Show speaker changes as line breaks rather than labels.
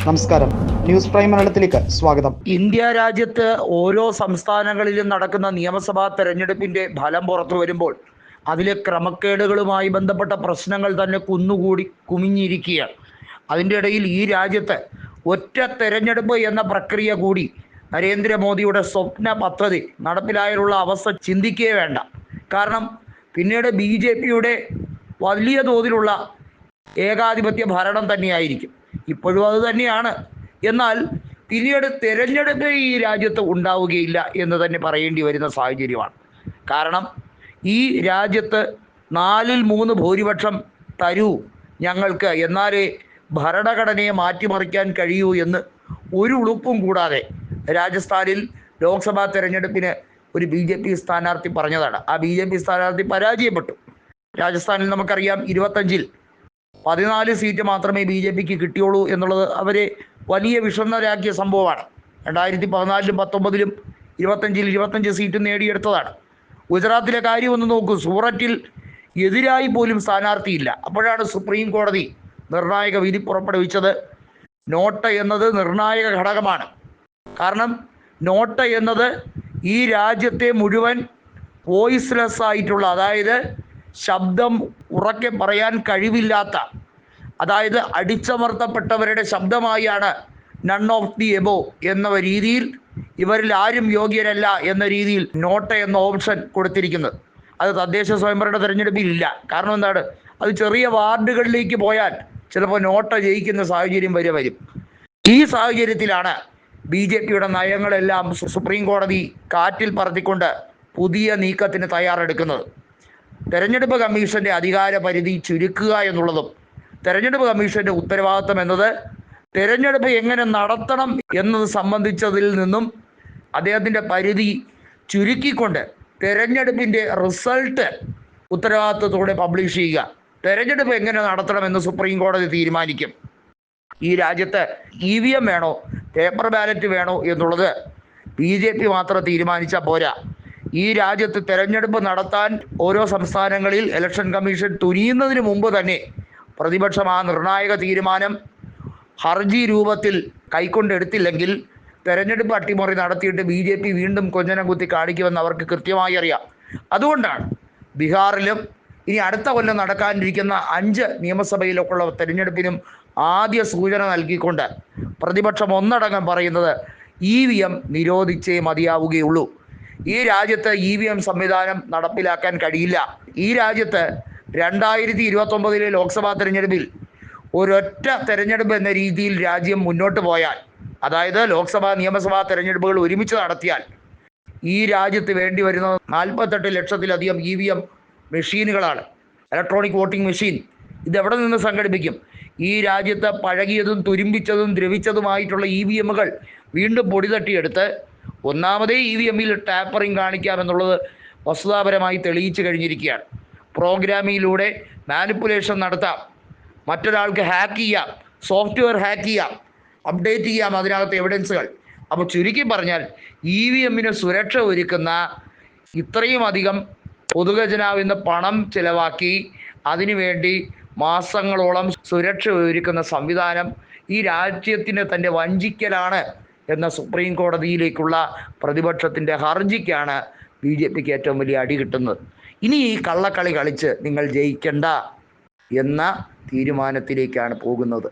നമസ്കാരം, news prime മലയാളത്തിലേക്ക് സ്വാഗതം.
ഇന്ത്യ രാജ്യത്ത് ഓരോ സംസ്ഥാനങ്ങളിലും നടക്കുന്ന നിയമസഭാ തെരഞ്ഞെടുപ്പിന്റെ ഫലം പുറത്തു വരുമ്പോൾ അതിലെ ക്രമക്കേടുകളുമായി ബന്ധപ്പെട്ട പ്രശ്നങ്ങൾ തന്നെ കുന്നുകൂടി കുമിഞ്ഞിരിക്കുകയാണ്. അതിൻ്റെ ഇടയിൽ ഈ രാജ്യത്ത് ഒറ്റ തെരഞ്ഞെടുപ്പ് എന്ന പ്രക്രിയ കൂടി നരേന്ദ്രമോദിയുടെ സ്വപ്ന പദ്ധതി നടപ്പിലായാലുള്ള അവസ്ഥ ചിന്തിക്കുകയേ വേണ്ട. കാരണം പിന്നീട് BJPയുടെ വലിയ തോതിലുള്ള ഏകാധിപത്യ ഭരണം തന്നെയായിരിക്കും. ഇപ്പോഴും അത് തന്നെയാണ്. എന്നാൽ പിന്നീട് തിരഞ്ഞെടുപ്പ് ഈ രാജ്യത്ത് ഉണ്ടാവുകയില്ല എന്ന് തന്നെ പറയേണ്ടി വരുന്ന സാഹചര്യമാണ്. കാരണം ഈ രാജ്യത്ത് 4/3 ഭൂരിപക്ഷം തരൂ ഞങ്ങൾക്ക്, എന്നാലേ ഭരണഘടനയെ മാറ്റിമറിക്കാൻ കഴിയൂ എന്ന് ഒരു ഉളുപ്പും കൂടാതെ രാജസ്ഥാനിൽ ലോക്സഭാ തെരഞ്ഞെടുപ്പിന് ഒരു BJP സ്ഥാനാർത്ഥി പറഞ്ഞതാണ്. ആ BJP സ്ഥാനാർത്ഥി പരാജയപ്പെട്ടു. രാജസ്ഥാനിൽ നമുക്കറിയാം 25-ൽ 14 സീറ്റ് മാത്രമേ BJPക്ക് കിട്ടിയുള്ളൂ എന്നുള്ളത് അവരെ വലിയ വിഷണ്ണരാക്കിയ സംഭവമാണ്. 2014-ലും 19-ലും 25-ൽ 25 സീറ്റ് നേടിയെടുത്തതാണ്. ഗുജറാത്തിലെ കാര്യം ഒന്ന് നോക്കൂ. സൂററ്റിൽ എതിരായി പോലും സ്ഥാനാർത്ഥിയില്ല. അപ്പോഴാണ് സുപ്രീം കോടതി നിർണായക വിധി പുറപ്പെടുവിച്ചത്. നോട്ട് എന്നത് നിർണായക ഘടകമാണ്. കാരണം നോട്ട് എന്നത് ഈ രാജ്യത്തെ മുഴുവൻ വോയിസ്ലെസ് ആയിട്ടുള്ള, അതായത് ശബ്ദം ഉറക്കെ പറയാൻ കഴിവില്ലാത്ത, അതായത് അടിച്ചമർത്തപ്പെട്ടവരുടെ ശബ്ദമായാണ് നൺ ഓഫ് ദി എബോ എന്ന രീതിയിൽ, ഇവരിൽ ആരും യോഗ്യരല്ല എന്ന രീതിയിൽ നോട്ട് എന്ന ഓപ്ഷൻ കൊടുത്തിരിക്കുന്നത്. അത് തദ്ദേശ സ്വയംഭരണ തെരഞ്ഞെടുപ്പിൽ ഇല്ല. കാരണം എന്താണ്? അത് ചെറിയ വാർഡുകളിലേക്ക് പോയാൽ ചിലപ്പോൾ നോട്ട് ജയിക്കുന്ന സാഹചര്യം വരും. ഈ സാഹചര്യത്തിലാണ് BJPയുടെ നയങ്ങളെല്ലാം സുപ്രീം കോടതി കാറ്റിൽ പറത്തിക്കൊണ്ട് പുതിയ നീക്കത്തിന് തയ്യാറെടുക്കുന്നത്. തെരഞ്ഞെടുപ്പ് കമ്മീഷന്റെ അധികാര പരിധി ചുരുക്കുക എന്നുള്ളതും, തെരഞ്ഞെടുപ്പ് കമ്മീഷന്റെ ഉത്തരവാദിത്വം എന്നത് തെരഞ്ഞെടുപ്പ് എങ്ങനെ നടത്തണം എന്നത് സംബന്ധിച്ചതിൽ നിന്നും അദ്ദേഹത്തിൻ്റെ പരിധി ചുരുക്കിക്കൊണ്ട് തെരഞ്ഞെടുപ്പിൻ്റെ റിസൾട്ട് ഉത്തരവാദിത്വത്തോടെ പബ്ലിഷ് ചെയ്യുക. തെരഞ്ഞെടുപ്പ് എങ്ങനെ നടത്തണമെന്ന് സുപ്രീം കോടതി തീരുമാനിക്കും. ഈ രാജ്യത്ത് EVM വേണോ പേപ്പർ ബാലറ്റ് വേണോ എന്നുള്ളത് BJP മാത്രം തീരുമാനിച്ചാൽ പോരാ. ഈ രാജ്യത്ത് തെരഞ്ഞെടുപ്പ് നടത്താൻ ഓരോ സംസ്ഥാനങ്ങളിൽ ഇലക്ഷൻ കമ്മീഷൻ തുനിയുന്നതിന് മുമ്പ് തന്നെ പ്രതിപക്ഷം ആ നിർണായക തീരുമാനം ഹർജി രൂപത്തിൽ കൈക്കൊണ്ടെടുത്തില്ലെങ്കിൽ തെരഞ്ഞെടുപ്പ് അട്ടിമറി നടത്തിയിട്ട് BJP വീണ്ടും കൊഞ്ഞനം കുത്തി കാണിക്കുമെന്ന് അവർക്ക് കൃത്യമായി അറിയാം. അതുകൊണ്ടാണ് ബീഹാറിലും ഇനി അടുത്ത കൊല്ലം നടക്കാനിരിക്കുന്ന 5 നിയമസഭയിലൊക്കെയുള്ള തെരഞ്ഞെടുപ്പിനും ആദ്യ സൂചന നൽകിക്കൊണ്ട് പ്രതിപക്ഷം ഒന്നടങ്കം പറയുന്നത് EVM നിരോധിച്ചേ മതിയാവുകയുള്ളൂ. ഈ രാജ്യത്ത് EVM സംവിധാനം നടപ്പിലാക്കാൻ കഴിയില്ല. ഈ രാജ്യത്ത് 2029-ലെ ലോക്സഭാ തെരഞ്ഞെടുപ്പിൽ ഒരൊറ്റ തെരഞ്ഞെടുപ്പ് എന്ന രീതിയിൽ രാജ്യം മുന്നോട്ട് പോയാൽ, അതായത് ലോക്സഭാ നിയമസഭാ തെരഞ്ഞെടുപ്പുകൾ ഒരുമിച്ച് നടത്തിയാൽ, ഈ രാജ്യത്ത് വേണ്ടി വരുന്ന 48 ലക്ഷത്തിലധികം EVM മെഷീനുകളാണ്. Electronic voting machine. ഇതെവിടെ നിന്ന് സംഘടിപ്പിക്കും? ഈ രാജ്യത്ത് പഴകിയതും തുരുമ്പിച്ചതും ദ്രവിച്ചതുമായിട്ടുള്ള EVMകൾ വീണ്ടും പൊടി തട്ടിയെടുത്ത് ഒന്നാമതേ EVMൽ ടാപ്പറിങ് കാണിക്കാമെന്നുള്ളത് വസ്തുതാപരമായി തെളിയിച്ചു കഴിഞ്ഞിരിക്കുകയാണ്. പ്രോഗ്രാമിലൂടെ മാനിപ്പുലേഷൻ നടത്താം, മറ്റൊരാൾക്ക് ഹാക്ക് ചെയ്യാം, സോഫ്റ്റ്വെയർ ഹാക്ക് ചെയ്യാം, അപ്ഡേറ്റ് ചെയ്യാം അതിനകത്ത് എവിഡൻസുകൾ. അപ്പോൾ ചുരുക്കി പറഞ്ഞാൽ EVMന് സുരക്ഷ ഒരുക്കുന്ന, ഇത്രയും അധികം പൊതുഖജനാവിന്ന് പണം ചിലവാക്കി അതിനുവേണ്ടി മാസങ്ങളോളം സുരക്ഷ ഒരുക്കുന്ന സംവിധാനം ഈ രാജ്യത്തിന് തന്നെ വഞ്ചിക്കലാണ് എന്ന സുപ്രീം കോടതിയിലേക്കുള്ള പ്രതിപക്ഷത്തിൻ്റെ ഹർജിക്കാണ് BJPക്ക് ഏറ്റവും വലിയ അടി കിട്ടുന്നത്. ഇനി ഈ കള്ളക്കളി കളിച്ച് നിങ്ങൾ ജയിക്കണ്ട എന്ന തീരുമാനത്തിലേക്കാണ് പോകുന്നത്.